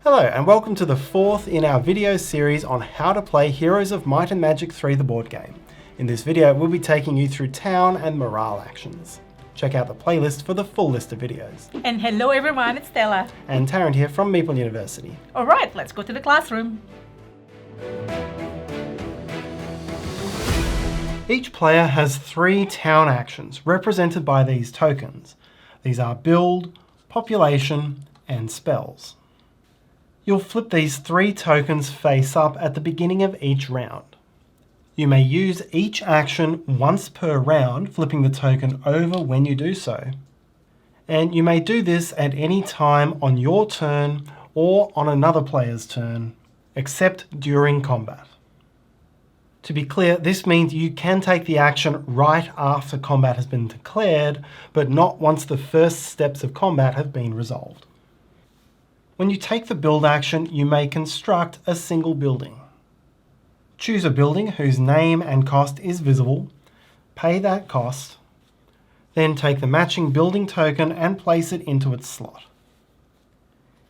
Hello and welcome to the fourth in our video series on how to play Heroes of Might and Magic 3 the board game. In this video we'll be taking you through town and morale actions. Check out the playlist for the full list of videos. And hello everyone, it's Stella. And Taryn here from Meeple University. Alright, let's go to the classroom. Each player has 3 town actions represented by these tokens. These are build, population, and spells. You'll flip these 3 tokens face up at the beginning of each round. You may use each action once per round, flipping the token over when you do so. And you may do this at any time on your turn or on another player's turn, except during combat. To be clear, this means you can take the action right after combat has been declared, but not once the first steps of combat have been resolved. When you take the build action, you may construct a single building. Choose a building whose name and cost is visible, pay that cost, then take the matching building token and place it into its slot.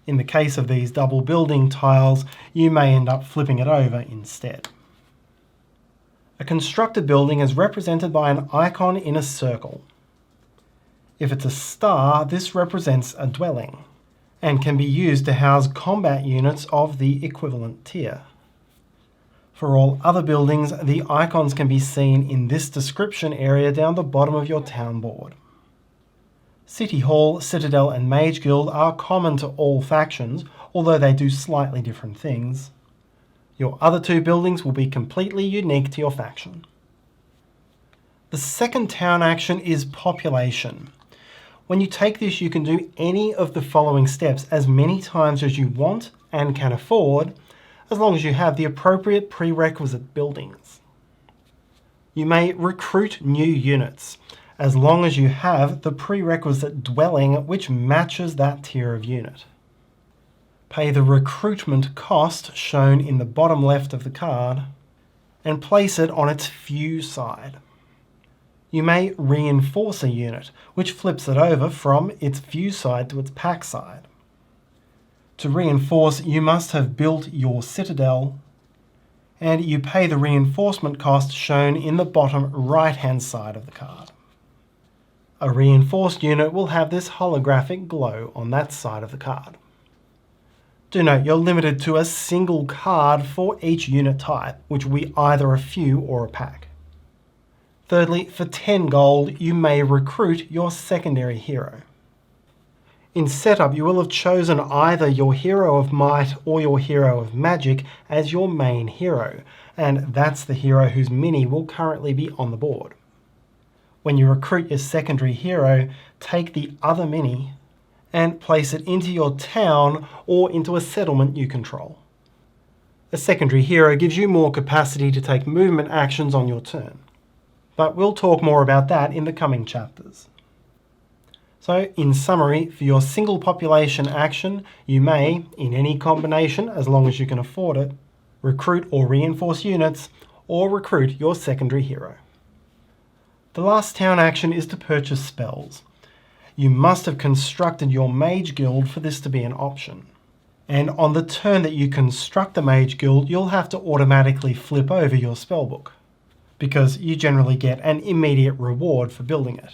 In the case of these double building tiles, you may end up flipping it over instead. A constructed building is represented by an icon in a circle. If it's a star, this represents a dwelling, and can be used to house combat units of the equivalent tier. For all other buildings, the icons can be seen in this description area down the bottom of your town board. City Hall, Citadel and Mage Guild are common to all factions, although they do slightly different things. Your other 2 buildings will be completely unique to your faction. The second town action is population. When you take this, you can do any of the following steps as many times as you want and can afford, as long as you have the appropriate prerequisite buildings. You may recruit new units, as long as you have the prerequisite dwelling which matches that tier of unit. Pay the recruitment cost shown in the bottom left of the card, and place it on its few side. You may reinforce a unit, which flips it over from its few side to its pack side. To reinforce, you must have built your citadel, and you pay the reinforcement cost shown in the bottom right-hand side of the card. A reinforced unit will have this holographic glow on that side of the card. Do note you're limited to a single card for each unit type, which will be either a few or a pack. Thirdly, for 10 gold, you may recruit your secondary hero. In setup, you will have chosen either your Hero of Might or your Hero of Magic as your main hero, and that's the hero whose mini will currently be on the board. When you recruit your secondary hero, take the other mini and place it into your town or into a settlement you control. A secondary hero gives you more capacity to take movement actions on your turn, but we'll talk more about that in the coming chapters. So, in summary, for your single population action, you may, in any combination as long as you can afford it, recruit or reinforce units, or recruit your secondary hero. The last town action is to purchase spells. You must have constructed your Mage Guild for this to be an option. And on the turn that you construct the Mage Guild, you'll have to automatically flip over your spellbook, because you generally get an immediate reward for building it.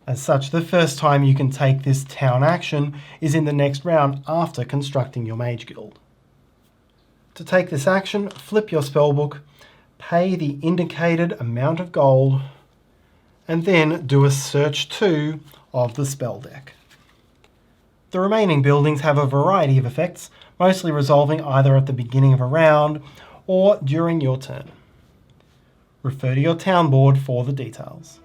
As such, the first time you can take this town action is in the next round after constructing your Mage Guild. To take this action, flip your spellbook, pay the indicated amount of gold, and then do a search 2 of the spell deck. The remaining buildings have a variety of effects, mostly resolving either at the beginning of a round or during your turn. Refer to your town board for the details.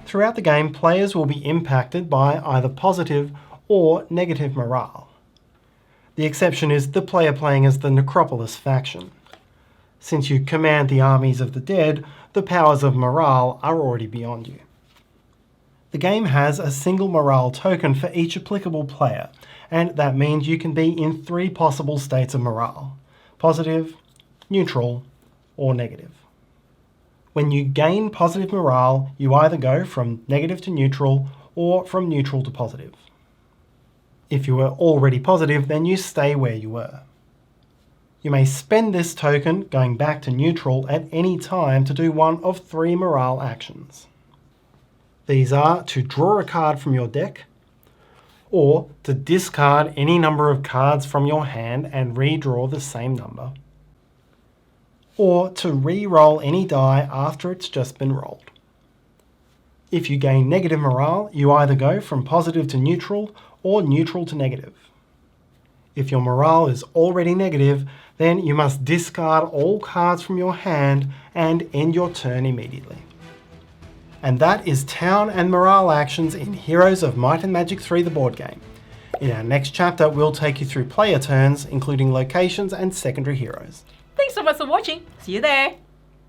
Throughout the game, players will be impacted by either positive or negative morale. The exception is the player playing as the Necropolis faction. Since you command the armies of the dead, the powers of morale are already beyond you. The game has a single morale token for each applicable player, and that means you can be in 3 possible states of morale: positive, neutral, or negative. When you gain positive morale, you either go from negative to neutral or from neutral to positive. If you were already positive, then you stay where you were. You may spend this token going back to neutral at any time to do one of 3 morale actions. These are to draw a card from your deck, or to discard any number of cards from your hand and redraw the same number, or to re-roll any die after it's just been rolled. If you gain negative morale, you either go from positive to neutral or neutral to negative. If your morale is already negative, then you must discard all cards from your hand and end your turn immediately. And that is town and morale actions in Heroes of Might and Magic 3 the board game. In our next chapter, we'll take you through player turns, including locations and secondary heroes. Thanks so much for watching. See you there.